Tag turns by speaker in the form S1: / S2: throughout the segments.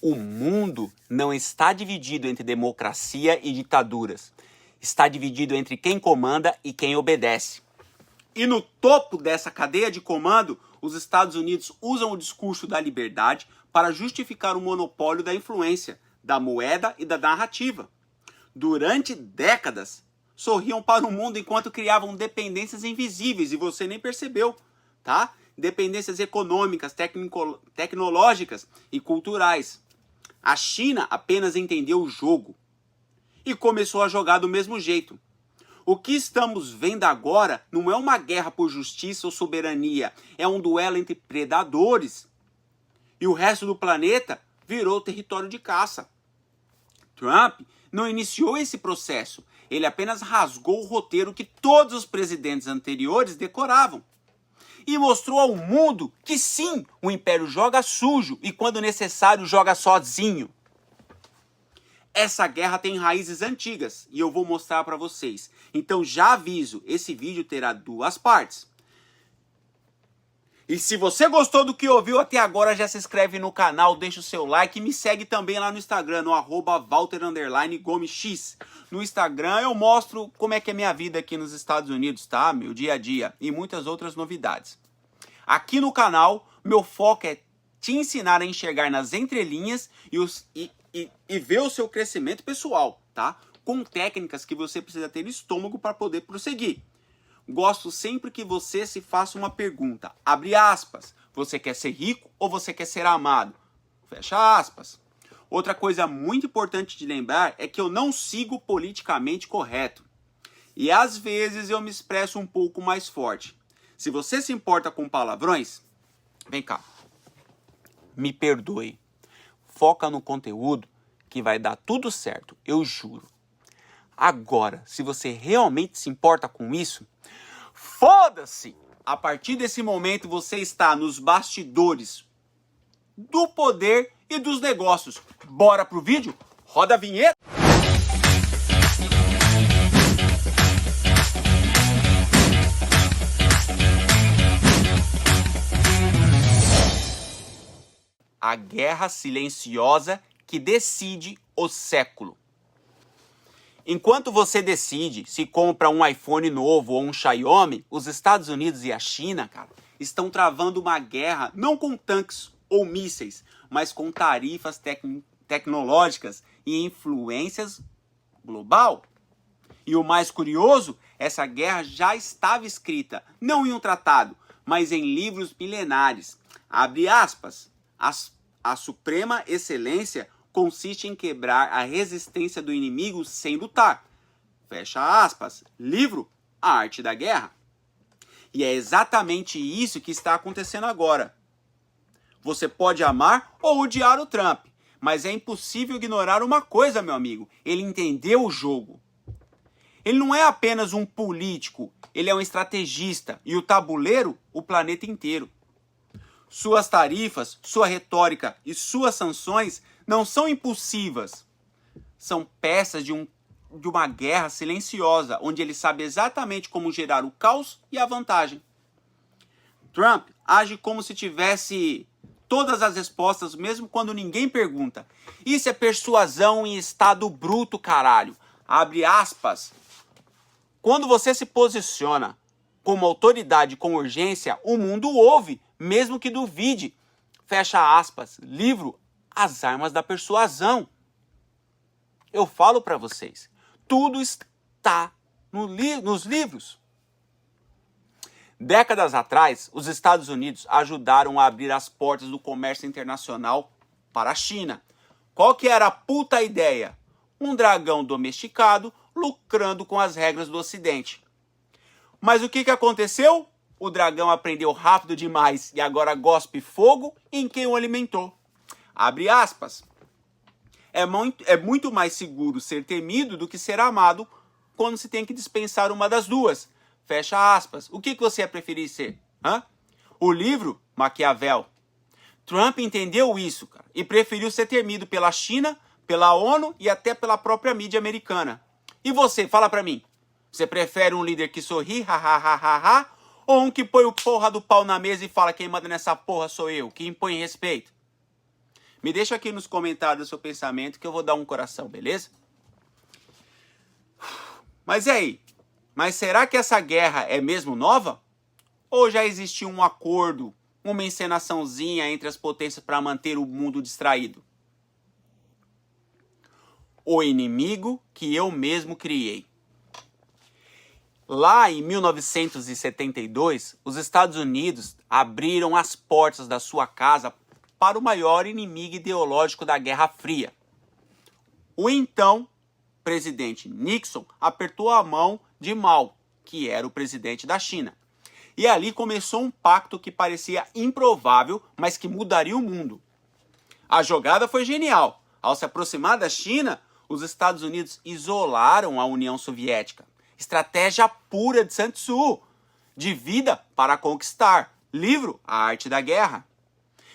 S1: O mundo não está dividido entre democracia e ditaduras. Está dividido entre quem comanda e quem obedece. E no topo dessa cadeia de comando, os Estados Unidos usam o discurso da liberdade para justificar o monopólio da influência, da moeda e da narrativa. Durante décadas, sorriam para o mundo enquanto criavam dependências invisíveis e você nem percebeu, tá? Dependências econômicas, tecnológicas e culturais. A China apenas entendeu o jogo e começou a jogar do mesmo jeito. O que estamos vendo agora não é uma guerra por justiça ou soberania, é um duelo entre predadores. E o resto do planeta virou território de caça. Trump não iniciou esse processo, ele apenas rasgou o roteiro que todos os presidentes anteriores decoravam. E mostrou ao mundo que sim, o império joga sujo e quando necessário joga sozinho. Essa guerra tem raízes antigas e eu vou mostrar para vocês. Então já aviso, esse vídeo terá duas partes. E se você gostou do que ouviu até agora, já se inscreve no canal, deixa o seu like e me segue também lá no Instagram, no @Walter_GomesX. No Instagram eu mostro como é que é minha vida aqui nos Estados Unidos, tá? Meu dia a dia e muitas outras novidades. Aqui no canal, meu foco é te ensinar a enxergar nas entrelinhas e ver o seu crescimento pessoal, tá? Com técnicas que você precisa ter estômago para poder prosseguir. Gosto sempre que você se faça uma pergunta. Abre aspas. Você quer ser rico ou você quer ser amado? Fecha aspas. Outra coisa muito importante de lembrar é que eu não sigo politicamente correto. E às vezes eu me expresso um pouco mais forte. Se você se importa com palavrões, vem cá. Me perdoe. Foca no conteúdo que vai dar tudo certo, eu juro. Agora, se você realmente se importa com isso, foda-se! A partir desse momento você está nos bastidores do poder e dos negócios. Bora pro vídeo? Roda a vinheta! A guerra silenciosa que decide o século. Enquanto você decide se compra um iPhone novo ou um Xiaomi, os Estados Unidos e a China, cara, estão travando uma guerra não com tanques ou mísseis, mas com tarifas tecnológicas e influências global. E o mais curioso, essa guerra já estava escrita, não em um tratado, mas em livros milenares. Abre aspas, a suprema excelência consiste em quebrar a resistência do inimigo sem lutar. Fecha aspas. Livro A Arte da Guerra. E é exatamente isso que está acontecendo agora. Você pode amar ou odiar o Trump, mas é impossível ignorar uma coisa, meu amigo. Ele entendeu o jogo. Ele não é apenas um político, ele é um estrategista e o tabuleiro, o planeta inteiro. Suas tarifas, sua retórica e suas sanções não são impulsivas. São peças de uma guerra silenciosa, onde ele sabe exatamente como gerar o caos e a vantagem. Trump age como se tivesse todas as respostas, mesmo quando ninguém pergunta. Isso é persuasão em estado bruto, caralho. Abre aspas. Quando você se posiciona como autoridade com urgência, o mundo ouve, mesmo que duvide. Fecha aspas. Livro As Armas da Persuasão. Eu falo para vocês, tudo está nos livros. Décadas atrás, os Estados Unidos ajudaram a abrir as portas do comércio internacional para a China. Qual que era a puta ideia? Um dragão domesticado lucrando com as regras do Ocidente. Mas o que aconteceu? O dragão aprendeu rápido demais e agora gospe fogo em quem o alimentou. Abre aspas. É muito mais seguro ser temido do que ser amado quando se tem que dispensar uma das duas. Fecha aspas. O que você ia preferir ser? O livro Maquiavel. Trump entendeu isso, cara, e preferiu ser temido pela China, pela ONU e até pela própria mídia americana. E você, fala pra mim. Você prefere um líder que sorri, ha, ou um que põe o porra do pau na mesa e fala quem manda nessa porra sou eu, que impõe respeito? Me deixa aqui nos comentários o seu pensamento que eu vou dar um coração, beleza? Mas e aí? Mas será que essa guerra é mesmo nova? Ou já existiu um acordo, uma encenaçãozinha entre as potências para manter o mundo distraído? O inimigo que eu mesmo criei. Lá em 1972, os Estados Unidos abriram as portas da sua casa para o maior inimigo ideológico da Guerra Fria. O então presidente Nixon apertou a mão de Mao, que era o presidente da China. E ali começou um pacto que parecia improvável, mas que mudaria o mundo. A jogada foi genial. Ao se aproximar da China, os Estados Unidos isolaram a União Soviética. Estratégia pura de Sun Tzu. De vida para conquistar. Livro A Arte da Guerra.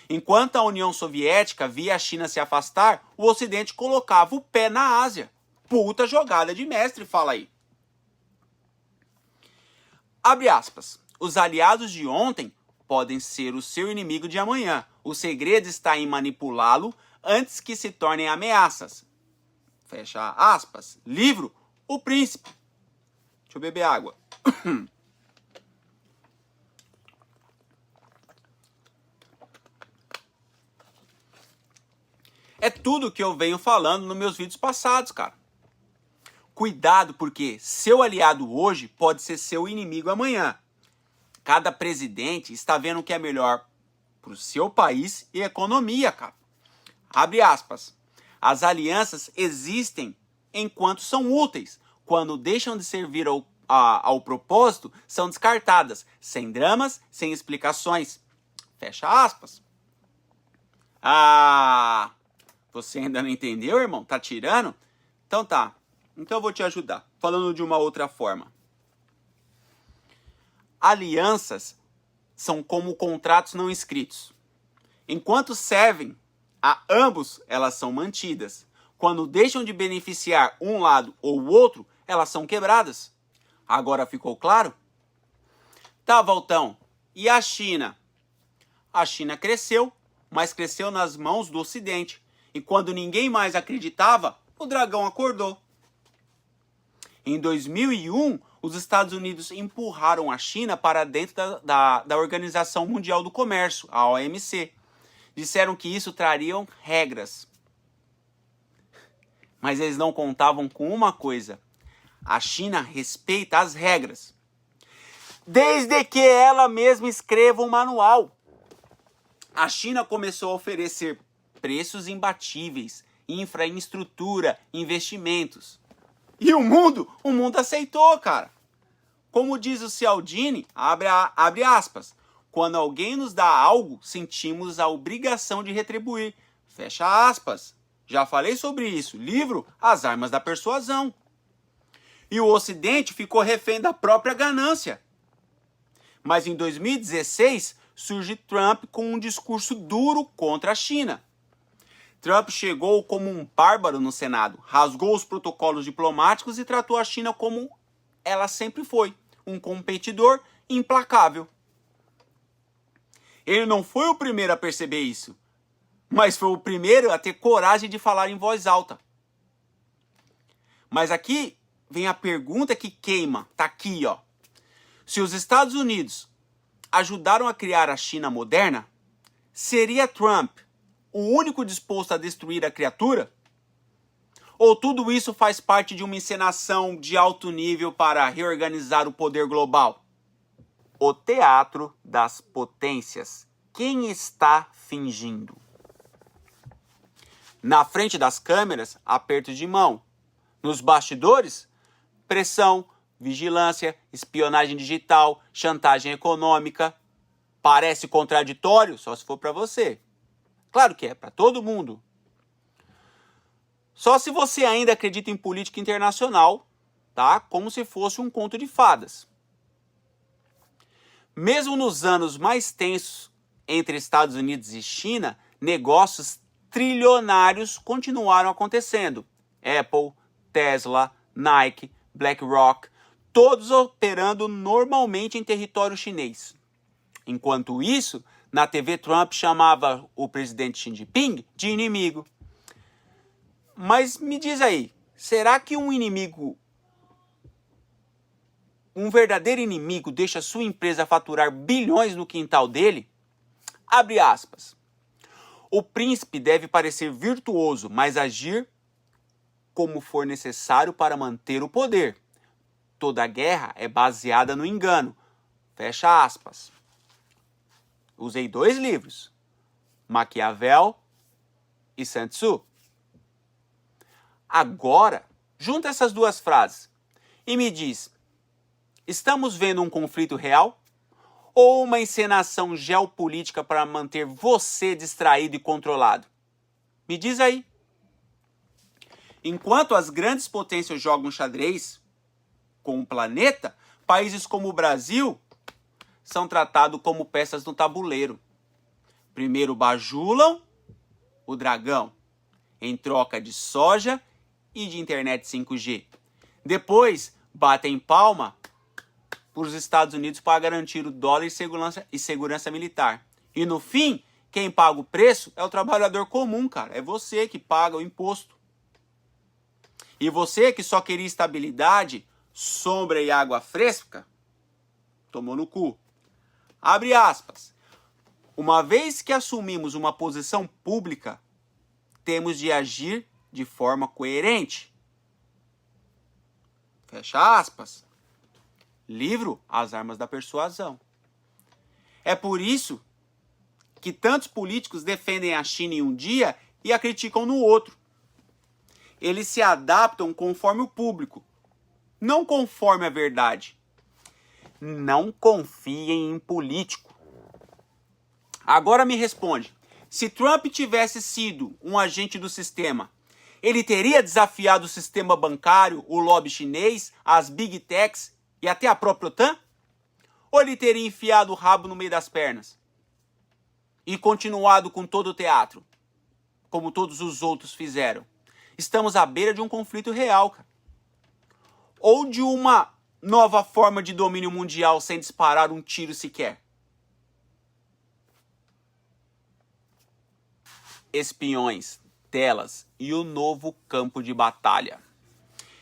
S1: Enquanto a União Soviética via a China se afastar, o Ocidente colocava o pé na Ásia. Puta jogada de mestre, fala aí. Abre aspas. Os aliados de ontem podem ser o seu inimigo de amanhã. O segredo está em manipulá-lo antes que se tornem ameaças. Fecha aspas. Livro O Príncipe. Deixa eu beber água. É tudo que eu venho falando nos meus vídeos passados, cara. Cuidado, porque seu aliado hoje pode ser seu inimigo amanhã. Cada presidente está vendo o que é melhor para o seu país e economia, cara. Abre aspas. As alianças existem enquanto são úteis. Quando deixam de servir ao propósito, são descartadas. Sem dramas, sem explicações. Fecha aspas. Ah, você ainda não entendeu, irmão? Tá tirando? Então tá. Então eu vou te ajudar. Falando de uma outra forma. Alianças são como contratos não escritos. Enquanto servem a ambos, elas são mantidas. Quando deixam de beneficiar um lado ou o outro, elas são quebradas. Agora ficou claro? Tá, Valtão. E a China? A China cresceu, mas cresceu nas mãos do Ocidente. E quando ninguém mais acreditava, o dragão acordou. Em 2001, os Estados Unidos empurraram a China para dentro da Organização Mundial do Comércio, a OMC. Disseram que isso traria regras. Mas eles não contavam com uma coisa. A China respeita as regras. Desde que ela mesma escreva um manual. A China começou a oferecer preços imbatíveis, infraestrutura, investimentos. E o mundo aceitou, cara. Como diz o Cialdini, abre aspas, quando alguém nos dá algo, sentimos a obrigação de retribuir. Fecha aspas. Já falei sobre isso. Livro As Armas da Persuasão. E o Ocidente ficou refém da própria ganância. Mas em 2016, surge Trump com um discurso duro contra a China. Trump chegou como um bárbaro no Senado, rasgou os protocolos diplomáticos e tratou a China como ela sempre foi, um competidor implacável. Ele não foi o primeiro a perceber isso, mas foi o primeiro a ter coragem de falar em voz alta. Mas aqui vem a pergunta que queima, tá aqui, ó. Se os Estados Unidos ajudaram a criar a China moderna, seria Trump o único disposto a destruir a criatura? Ou tudo isso faz parte de uma encenação de alto nível para reorganizar o poder global? O teatro das potências. Quem está fingindo? Na frente das câmeras, aperto de mão. Nos bastidores, pressão, vigilância, espionagem digital, chantagem econômica. Parece contraditório, só se for para você. Claro que é, para todo mundo. Só se você ainda acredita em política internacional, tá? Como se fosse um conto de fadas. Mesmo nos anos mais tensos entre Estados Unidos e China, negócios trilionários continuaram acontecendo. Apple, Tesla, Nike, BlackRock, todos operando normalmente em território chinês. Enquanto isso, Na TV, Trump chamava o presidente Xi Jinping de inimigo. Mas me diz aí, será que um verdadeiro inimigo deixa sua empresa faturar bilhões no quintal dele? Abre aspas. O príncipe deve parecer virtuoso, mas agir como for necessário para manter o poder. Toda guerra é baseada no engano. Fecha aspas. Usei 2 livros, Maquiavel e Sun Tzu. Agora, junta essas 2 frases e me diz, estamos vendo um conflito real ou uma encenação geopolítica para manter você distraído e controlado? Me diz aí. Enquanto as grandes potências jogam xadrez com o planeta, países como o Brasil são tratados como peças no tabuleiro. Primeiro bajulam o dragão, em troca de soja e de internet 5G. Depois, batem palma para os Estados Unidos para garantir o dólar e segurança militar. E no fim, quem paga o preço é o trabalhador comum, cara. É você que paga o imposto. E você que só queria estabilidade, sombra e água fresca, tomou no cu. Abre aspas. Uma vez que assumimos uma posição pública, temos de agir de forma coerente. Fecha aspas. Livro As Armas da Persuasão. É por isso que tantos políticos defendem a China em um dia e a criticam no outro. Eles se adaptam conforme o público, não conforme a verdade. Não confiem em político. Agora me responde, se Trump tivesse sido um agente do sistema, ele teria desafiado o sistema bancário, o lobby chinês, as big techs e até a própria OTAN? Ou ele teria enfiado o rabo no meio das pernas e continuado com todo o teatro, como todos os outros fizeram? Estamos à beira de um conflito real, cara. Ou de uma nova forma de domínio mundial sem disparar um tiro sequer. Espiões, telas e o novo campo de batalha.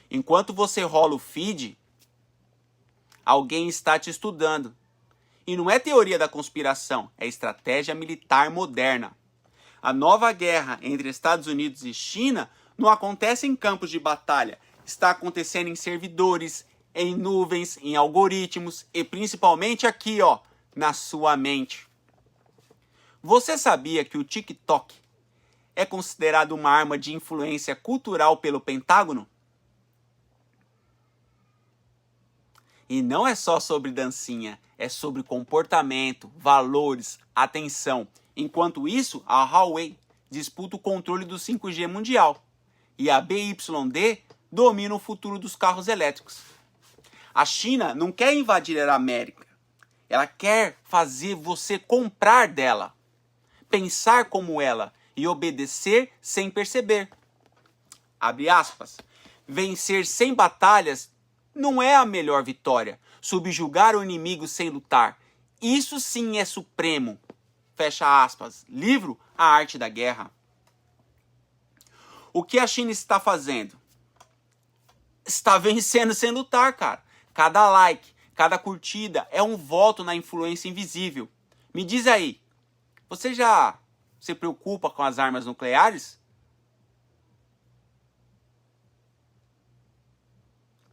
S1: Enquanto você rola o feed, alguém está te estudando. E não é teoria da conspiração, é estratégia militar moderna. A nova guerra entre Estados Unidos e China não acontece em campos de batalha, está acontecendo em servidores, em nuvens, em algoritmos e principalmente aqui, ó, na sua mente. Você sabia que o TikTok é considerado uma arma de influência cultural pelo Pentágono? E não é só sobre dancinha, é sobre comportamento, valores, atenção. Enquanto isso, a Huawei disputa o controle do 5G mundial. E a BYD domina o futuro dos carros elétricos. A China não quer invadir a América. Ela quer fazer você comprar dela, pensar como ela e obedecer sem perceber. Abre aspas. Vencer sem batalhas não é a melhor vitória. Subjugar o inimigo sem lutar. Isso sim é supremo. Fecha aspas. Livro A Arte da Guerra. O que a China está fazendo? Está vencendo sem lutar, cara. Cada like, cada curtida é um voto na influência invisível. Me diz aí, você já se preocupa com as armas nucleares?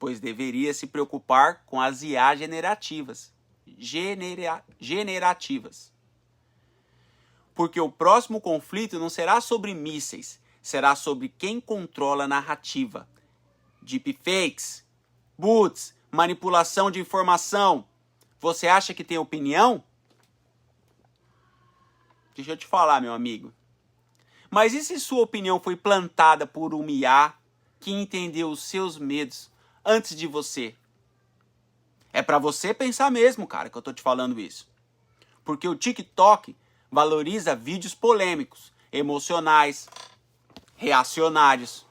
S1: Pois deveria se preocupar com as IA generativas. Porque o próximo conflito não será sobre mísseis, será sobre quem controla a narrativa. Deepfakes, bots, manipulação de informação. Você acha que tem opinião? Deixa eu te falar, meu amigo. Mas e se sua opinião foi plantada por uma IA que entendeu os seus medos antes de você? É pra você pensar mesmo, cara, que eu tô te falando isso. Porque o TikTok valoriza vídeos polêmicos, emocionais, reacionários.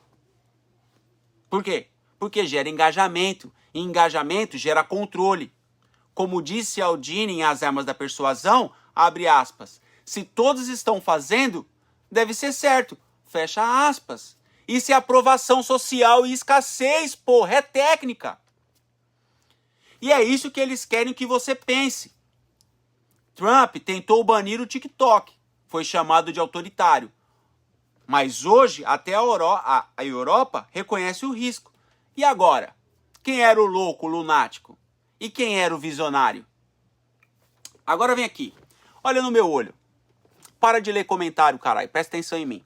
S1: Por quê? Porque gera engajamento. E engajamento gera controle. Como disse Aldine em As Armas da Persuasão, abre aspas. Se todos estão fazendo, deve ser certo, fecha aspas. Isso é aprovação social e escassez, porra, é técnica. E é isso que eles querem que você pense. Trump tentou banir o TikTok, foi chamado de autoritário. Mas hoje, até a Europa reconhece o risco. E agora? Quem era o louco, o lunático? E quem era o visionário? Agora vem aqui. Olha no meu olho. Para de ler comentário, caralho. Presta atenção em mim.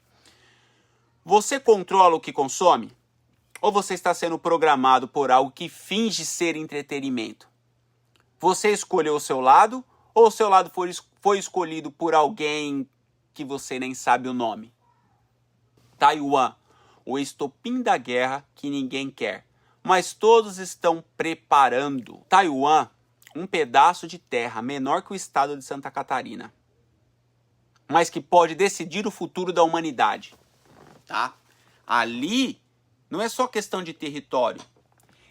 S1: Você controla o que consome? Ou você está sendo programado por algo que finge ser entretenimento? Você escolheu o seu lado? Ou o seu lado foi escolhido por alguém que você nem sabe o nome? Taiwan, o estopim da guerra que ninguém quer, mas todos estão preparando. Taiwan, um pedaço de terra menor que o estado de Santa Catarina, mas que pode decidir o futuro da humanidade. Tá? Ali não é só questão de território,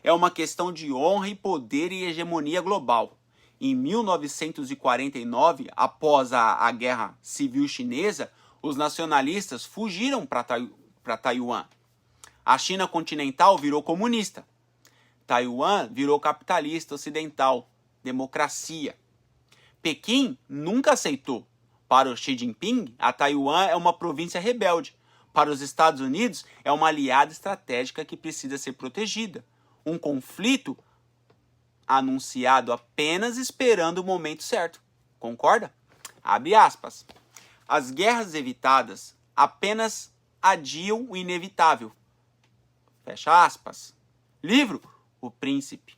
S1: é uma questão de honra e poder e hegemonia global. Em 1949, após a Guerra Civil Chinesa, os nacionalistas fugiram para Taiwan. A China continental virou comunista. Taiwan virou capitalista ocidental, democracia. Pequim nunca aceitou. Para o Xi Jinping, a Taiwan é uma província rebelde. Para os Estados Unidos, é uma aliada estratégica que precisa ser protegida. Um conflito anunciado apenas esperando o momento certo. Concorda? Abre aspas. As guerras evitadas apenas adiam o inevitável. Fecha aspas. Livro O Príncipe.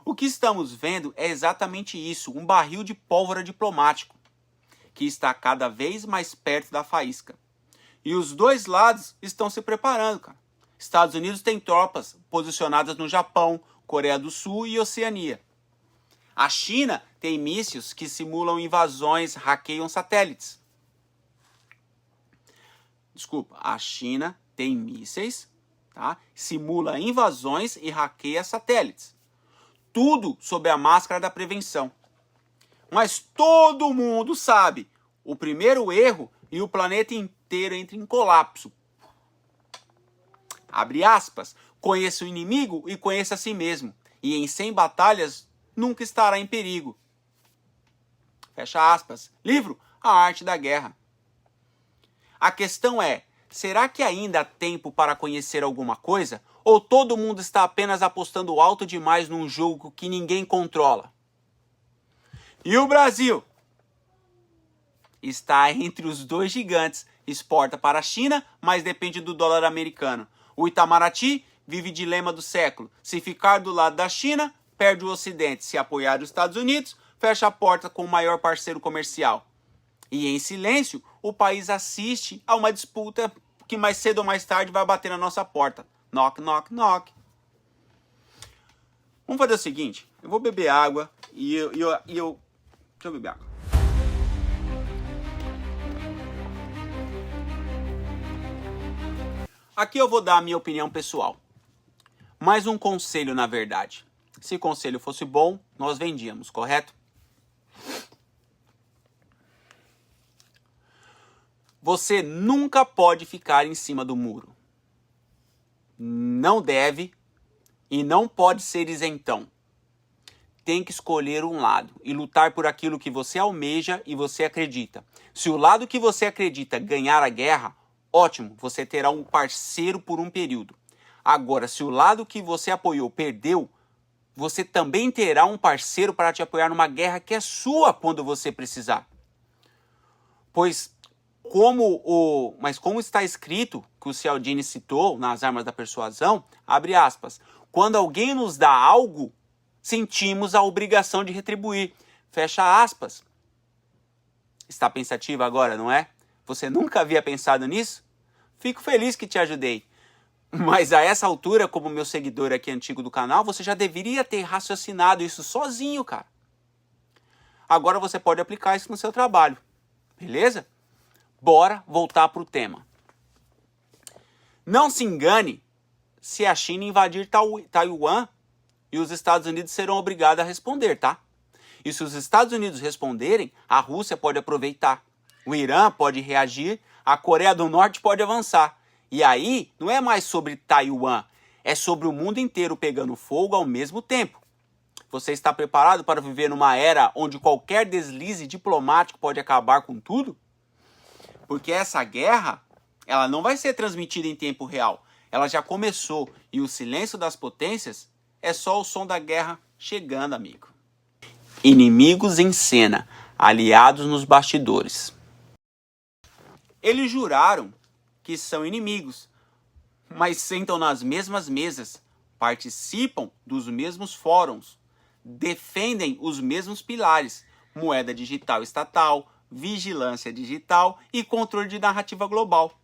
S1: O que estamos vendo é exatamente isso, um barril de pólvora diplomático, que está cada vez mais perto da faísca. E os dois lados estão se preparando, cara. Estados Unidos tem tropas posicionadas no Japão, Coreia do Sul e Oceania. A China tem mísseis que simulam invasões, hackeiam satélites. Desculpa, a China tem mísseis, tá? Simula invasões e hackeia satélites. Tudo sob a máscara da prevenção. Mas todo mundo sabe, o primeiro erro e o planeta inteiro entra em colapso. Abre aspas, conheça o inimigo e conheça a si mesmo, e em 100 batalhas nunca estará em perigo. Fecha aspas. Livro A Arte da Guerra. A questão é, será que ainda há tempo para conhecer alguma coisa? Ou todo mundo está apenas apostando alto demais num jogo que ninguém controla? E o Brasil? Está entre os dois gigantes. Exporta para a China, mas depende do dólar americano. O Itamaraty vive dilema do século. Se ficar do lado da China, perde o Ocidente. Se apoiar os Estados Unidos, fecha a porta com o maior parceiro comercial. E em silêncio, o país assiste a uma disputa que mais cedo ou mais tarde vai bater na nossa porta. Knock, knock, knock. Vamos fazer o seguinte, eu vou beber água e eu... Deixa eu beber água. Aqui eu vou dar a minha opinião pessoal. Mais um conselho, na verdade. Se conselho fosse bom, nós vendíamos, correto? Você nunca pode ficar em cima do muro. Não deve e não pode ser isentão. Tem que escolher um lado e lutar por aquilo que você almeja e você acredita. Se o lado que você acredita ganhar a guerra, ótimo, você terá um parceiro por um período. Agora, se o lado que você apoiou perdeu, você também terá um parceiro para te apoiar numa guerra que é sua quando você precisar. Mas como está escrito, que o Cialdini citou nas Armas da Persuasão, abre aspas, quando alguém nos dá algo, sentimos a obrigação de retribuir. Fecha aspas. Está pensativa agora, não é? Você nunca havia pensado nisso? Fico feliz que te ajudei. Mas a essa altura, como meu seguidor aqui antigo do canal, você já deveria ter raciocinado isso sozinho, cara. Agora você pode aplicar isso no seu trabalho. Beleza? Bora voltar para o tema. Não se engane se a China invadir Taiwan e os Estados Unidos serão obrigados a responder, tá? E se os Estados Unidos responderem, a Rússia pode aproveitar. O Irã pode reagir, a Coreia do Norte pode avançar. E aí, não é mais sobre Taiwan, é sobre o mundo inteiro pegando fogo ao mesmo tempo. Você está preparado para viver numa era onde qualquer deslize diplomático pode acabar com tudo? Porque essa guerra, ela não vai ser transmitida em tempo real. Ela já começou e o silêncio das potências é só o som da guerra chegando, amigo. Inimigos em cena, aliados nos bastidores. Eles juraram que são inimigos, mas sentam nas mesmas mesas, participam dos mesmos fóruns, defendem os mesmos pilares: moeda digital estatal, vigilância digital e controle de narrativa global.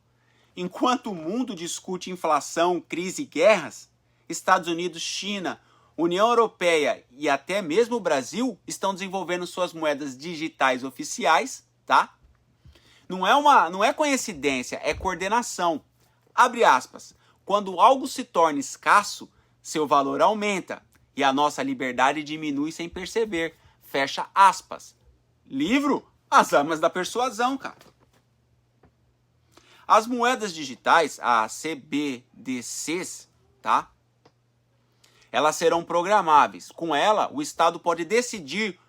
S1: Enquanto o mundo discute inflação, crise e guerras, Estados Unidos, China, União Europeia e até mesmo o Brasil estão desenvolvendo suas moedas digitais oficiais, tá? Não é coincidência, é coordenação. Abre aspas. Quando algo se torna escasso, seu valor aumenta e a nossa liberdade diminui sem perceber. Fecha aspas. Livro As Armas da Persuasão, cara. As moedas digitais, as CBDCs, tá? Elas serão programáveis. Com ela, o Estado pode decidir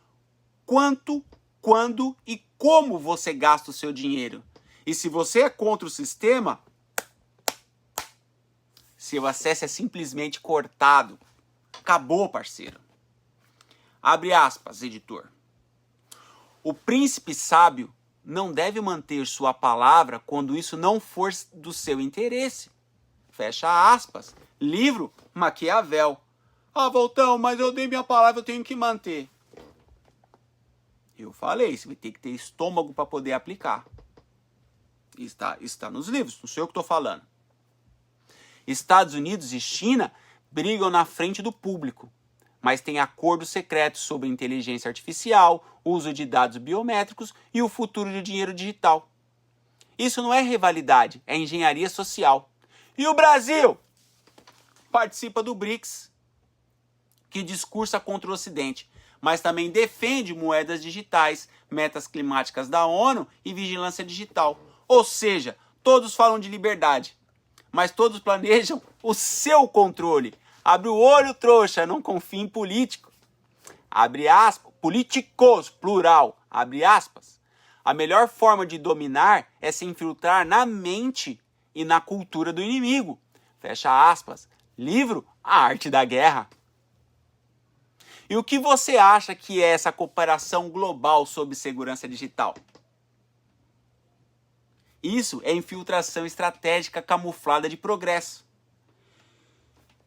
S1: quanto, quando e como você gasta o seu dinheiro. E se você é contra o sistema, seu acesso é simplesmente cortado. Acabou, parceiro. Abre aspas, editor. O príncipe sábio não deve manter sua palavra quando isso não for do seu interesse. Fecha aspas. Livro Maquiavel. Ah, Voltão, mas eu dei minha palavra, eu tenho que manter. Eu falei, você vai ter que ter estômago para poder aplicar. Está nos livros, não sei eu que estou falando. Estados Unidos e China brigam na frente do público, mas têm acordos secretos sobre inteligência artificial, uso de dados biométricos e o futuro do dinheiro digital. Isso não é rivalidade, é engenharia social. E o Brasil participa do BRICS, que discursa contra o Ocidente, mas também defende moedas digitais, metas climáticas da ONU e vigilância digital. Ou seja, todos falam de liberdade, mas todos planejam o seu controle. Abre o olho, trouxa, não confie em político. Abre aspas, políticos, plural, abre aspas. A melhor forma de dominar é se infiltrar na mente e na cultura do inimigo. Fecha aspas. Livro A Arte da Guerra. E o que você acha que é essa cooperação global sobre segurança digital? Isso é infiltração estratégica camuflada de progresso.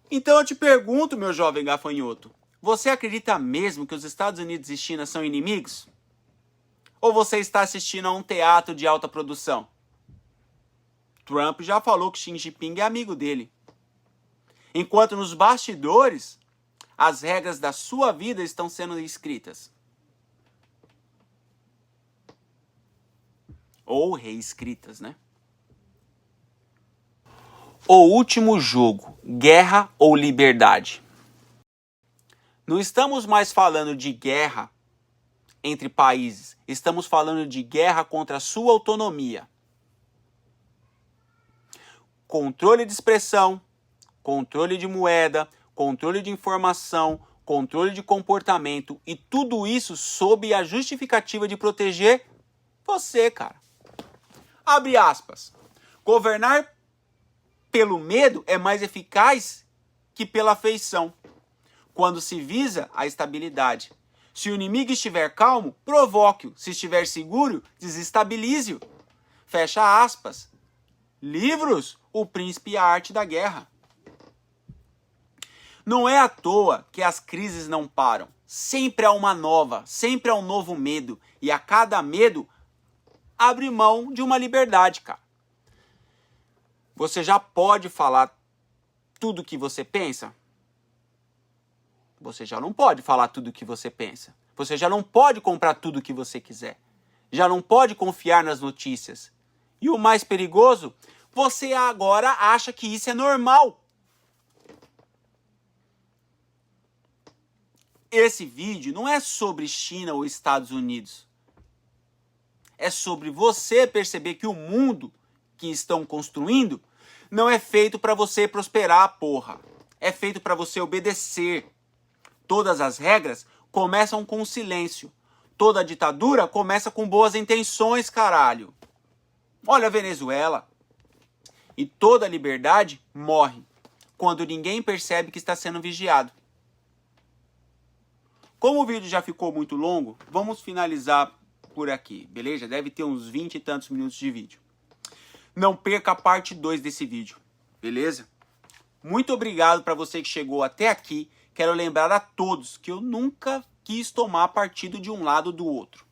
S1: Então eu te pergunto, meu jovem gafanhoto, você acredita mesmo que os Estados Unidos e China são inimigos? Ou você está assistindo a um teatro de alta produção? Trump já falou que Xi Jinping é amigo dele. Enquanto nos bastidores, as regras da sua vida estão sendo escritas. Ou reescritas, né? O último jogo, guerra ou liberdade? Não estamos mais falando de guerra entre países, estamos falando de guerra contra a sua autonomia. Controle de expressão, controle de moeda, controle de informação, controle de comportamento e tudo isso sob a justificativa de proteger você, cara. Abre aspas. Governar pelo medo é mais eficaz que pela afeição, quando se visa a estabilidade. Se o inimigo estiver calmo, provoque-o. Se estiver seguro, desestabilize-o. Fecha aspas. Livros O Príncipe e a Arte da Guerra. Não é à toa que as crises não param. Sempre há uma nova, sempre há um novo medo. E a cada medo, abre mão de uma liberdade, cara. Você já pode falar tudo o que você pensa? Você já não pode falar tudo o que você pensa. Você já não pode comprar tudo o que você quiser. Já não pode confiar nas notícias. E o mais perigoso, você agora acha que isso é normal. esse vídeo não é sobre China ou Estados Unidos. É sobre você perceber que o mundo que estão construindo não é feito para você prosperar, porra. É feito para você obedecer. Todas as regras começam com silêncio. Toda ditadura começa com boas intenções, caralho. Olha a Venezuela. E toda liberdade morre quando ninguém percebe que está sendo vigiado. Como o vídeo já ficou muito longo, vamos finalizar por aqui, beleza? Deve ter uns 20 e tantos minutos de vídeo. Não perca a parte 2 desse vídeo, beleza? Muito obrigado para você que chegou até aqui. Quero lembrar a todos que eu nunca quis tomar partido de um lado ou do outro.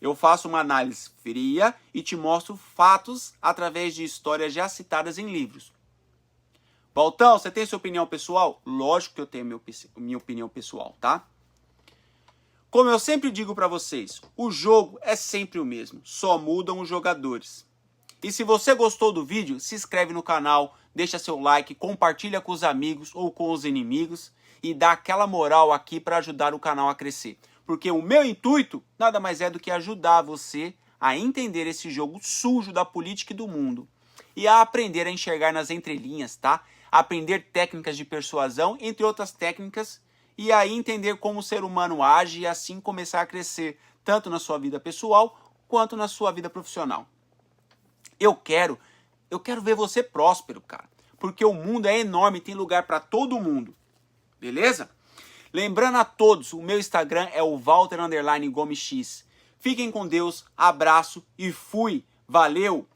S1: Eu faço uma análise fria e te mostro fatos através de histórias já citadas em livros. Valtão, você tem sua opinião pessoal? Lógico que eu tenho minha opinião pessoal, tá? Como eu sempre digo para vocês, o jogo é sempre o mesmo, só mudam os jogadores. E se você gostou do vídeo, se inscreve no canal, deixa seu like, compartilha com os amigos ou com os inimigos e dá aquela moral aqui para ajudar o canal a crescer. Porque o meu intuito nada mais é do que ajudar você a entender esse jogo sujo da política e do mundo. E a aprender a enxergar nas entrelinhas, tá? Aprender técnicas de persuasão, entre outras técnicas, e aí entender como o ser humano age e assim começar a crescer, tanto na sua vida pessoal quanto na sua vida profissional. Eu quero ver você próspero, cara. Porque o mundo é enorme, tem lugar para todo mundo. Beleza? Lembrando a todos, o meu Instagram é o Walter_Gomes X. Fiquem com Deus, abraço e fui. Valeu!